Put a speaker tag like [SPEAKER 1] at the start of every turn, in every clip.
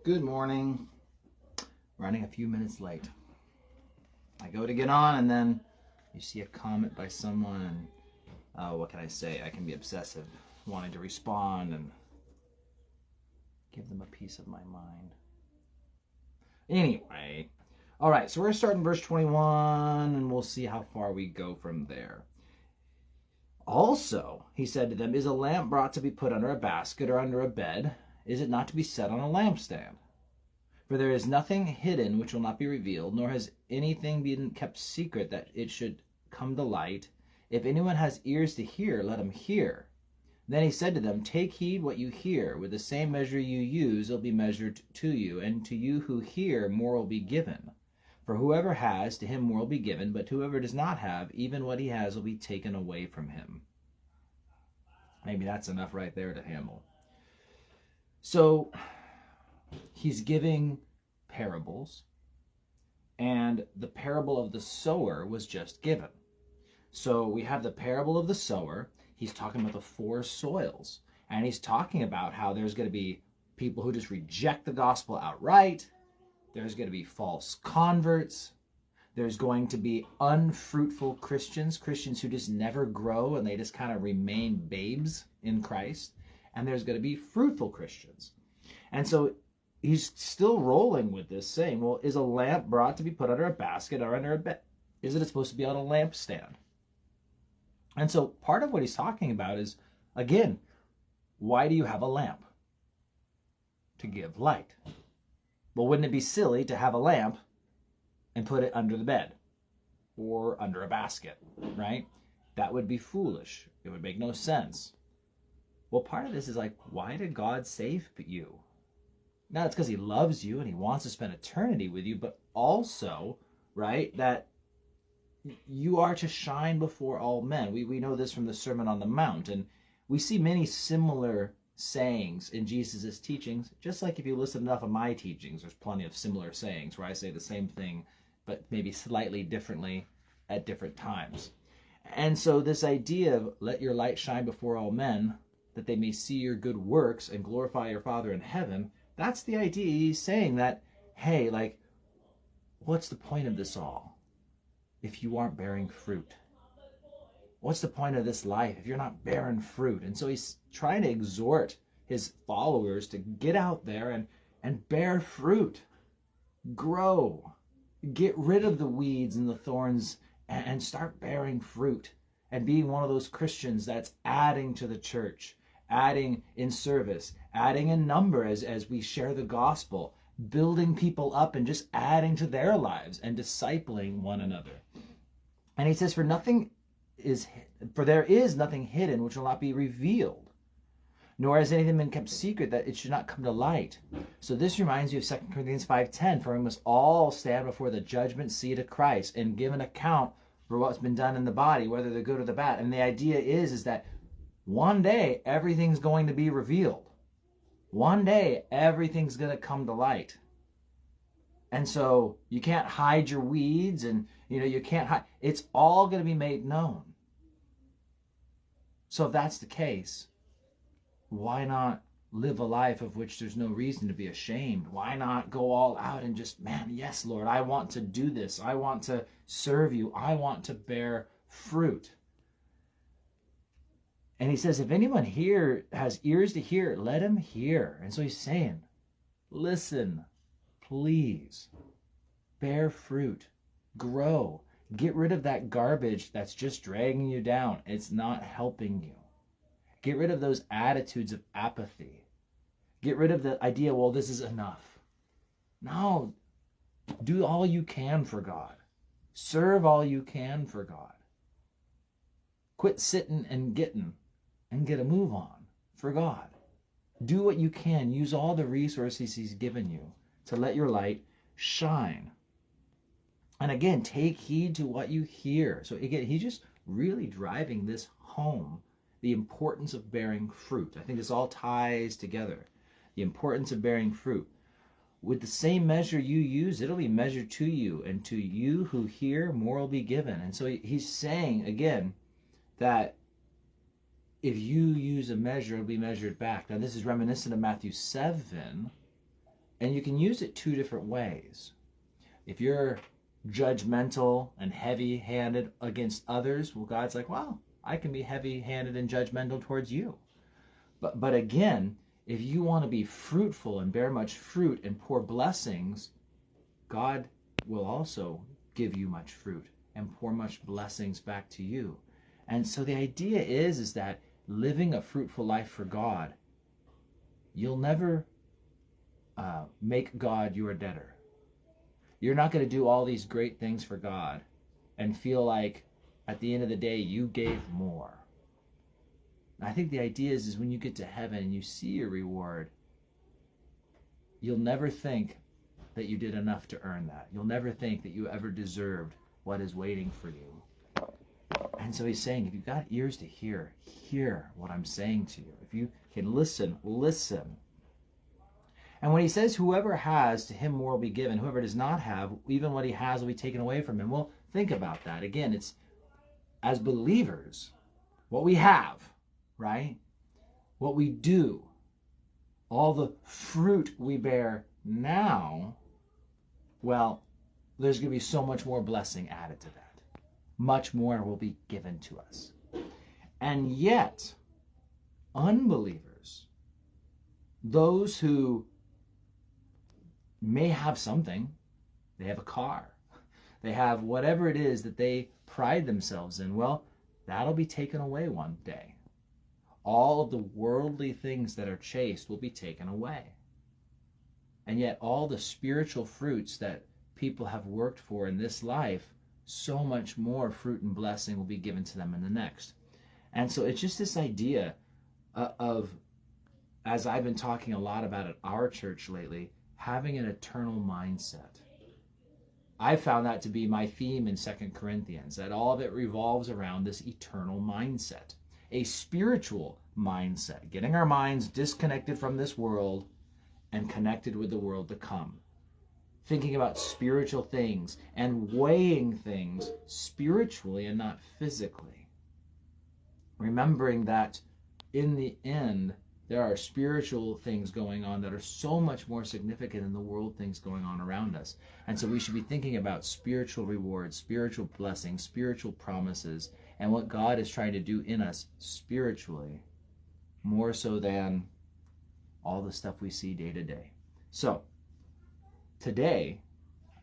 [SPEAKER 1] Good morning. Running a few minutes late. I go to get on, and then you see a comment by someone, and what can I say? I can be obsessive, wanting to respond and give them a piece of my mind. Anyway, all right, so we're starting verse 21, and we'll see how far we go from there. Also, he said to them, is a lamp brought to be put under a basket or under a bed? Is it not to be set on a lampstand? For there is nothing hidden which will not be revealed, nor has anything been kept secret that it should come to light. If anyone has ears to hear, let him hear. Then he said to them, take heed what you hear. With the same measure you use, it will be measured to you, and to you who hear, more will be given. For whoever has, to him more will be given, but whoever does not have, even what he has will be taken away from him. Maybe that's enough right there to handle. So he's giving parables, and the parable of the sower was just given. So we have the parable of the sower. He's talking about the four soils, and he's talking about how there's going to be people who just reject the gospel outright. There's going to be false converts. There's going to be unfruitful Christians who just never grow and they just kind of remain babes in Christ. And there's going to be fruitful Christians. And so he's still rolling with this, saying, well, is a lamp brought to be put under a basket or under a bed? Is it supposed to be on a lampstand? And so part of what he's talking about is, again, why do you have a lamp? To give light. Well, wouldn't it be silly to have a lamp and put it under the bed or under a basket, right? That would be foolish. It would make no sense. Well, part of this is like, why did God save you? Now, it's because he loves you and he wants to spend eternity with you, but also, right, that you are to shine before all men. We know this from the Sermon on the Mount, and we see many similar sayings in Jesus' teachings, just like if you listen enough of my teachings, there's plenty of similar sayings where I say the same thing, but maybe slightly differently at different times. And so this idea of let your light shine before all men, that they may see your good works and glorify your Father in heaven, that's the idea. He's saying that, hey, like, what's the point of this all if you aren't bearing fruit? What's the point of this life if you're not bearing fruit? And so he's trying to exhort his followers to get out there and bear fruit. Grow. Get rid of the weeds and the thorns and start bearing fruit and being one of those Christians that's adding to the church, adding in service, adding in number as we share the gospel, building people up and just adding to their lives and discipling one another. And he says, for there is nothing hidden which will not be revealed, nor has anything been kept secret that it should not come to light. So this reminds you of 2 Corinthians 5:10, for we must all stand before the judgment seat of Christ and give an account for what's been done in the body, whether the good or the bad. And the idea is that one day everything's going to be revealed. One day everything's going to come to light. And so you can't hide your weeds, and you can't hide. It's all going to be made known. So if that's the case, why not live a life of which there's no reason to be ashamed? Why not go all out and just, man, yes, Lord, I want to do this. I want to serve you. I want to bear fruit. And he says, if anyone here has ears to hear, let him hear. And so he's saying, listen, please, bear fruit, grow, get rid of that garbage that's just dragging you down. It's not helping you. Get rid of those attitudes of apathy. Get rid of the idea, well, this is enough. No, do all you can for God. Serve all you can for God. Quit sitting and getting and get a move on for God. Do what you can. Use all the resources he's given you to let your light shine. And again, take heed to what you hear. So again, he's just really driving this home, the importance of bearing fruit. I think this all ties together. The importance of bearing fruit. With the same measure you use, it'll be measured to you, and to you who hear, more will be given. And so he's saying, again, that if you use a measure, it'll be measured back. Now, this is reminiscent of Matthew 7, And you can use it two different ways. If you're judgmental and heavy-handed against others, well, God's like, well, I can be heavy-handed and judgmental towards you. But again, if you want to be fruitful and bear much fruit and pour blessings, God will also give you much fruit and pour much blessings back to you. And so the idea is that living a fruitful life for God, you'll never make God your debtor. You're not going to do all these great things for God and feel like at the end of the day you gave more. I think the idea is when you get to heaven and you see your reward, you'll never think that you did enough to earn that. You'll never think that you ever deserved what is waiting for you. And so he's saying, if you've got ears to hear, hear what I'm saying to you. If you can listen, listen. And when he says, whoever has, to him more will be given. Whoever does not have, even what he has will be taken away from him. Well, think about that. Again, it's as believers, what we have, right? What we do, all the fruit we bear now, well, there's going to be so much more blessing added to that. Much more will be given to us. And yet, unbelievers, those who may have something, they have a car, they have whatever it is that they pride themselves in, well, that'll be taken away one day. All of the worldly things that are chased will be taken away. And yet all the spiritual fruits that people have worked for in this life, so much more fruit and blessing will be given to them in the next. And so it's just this idea of, as I've been talking a lot about at our church lately, having an eternal mindset. I found that to be my theme in 2 Corinthians, that all of it revolves around this eternal mindset, a spiritual mindset, getting our minds disconnected from this world and connected with the world to come. Thinking about spiritual things and weighing things spiritually and not physically. Remembering that in the end, there are spiritual things going on that are so much more significant than the world things going on around us. And so we should be thinking about spiritual rewards, spiritual blessings, spiritual promises, and what God is trying to do in us spiritually, more so than all the stuff we see day to day. So, today,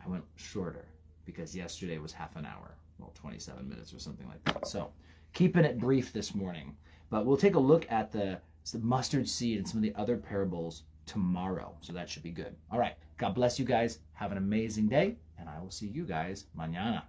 [SPEAKER 1] I went shorter because yesterday was half an hour, well, 27 minutes or something like that. So, keeping it brief this morning. But we'll take a look at the mustard seed and some of the other parables tomorrow. So that should be good. All right. God bless you guys. Have an amazing day. And I will see you guys mañana.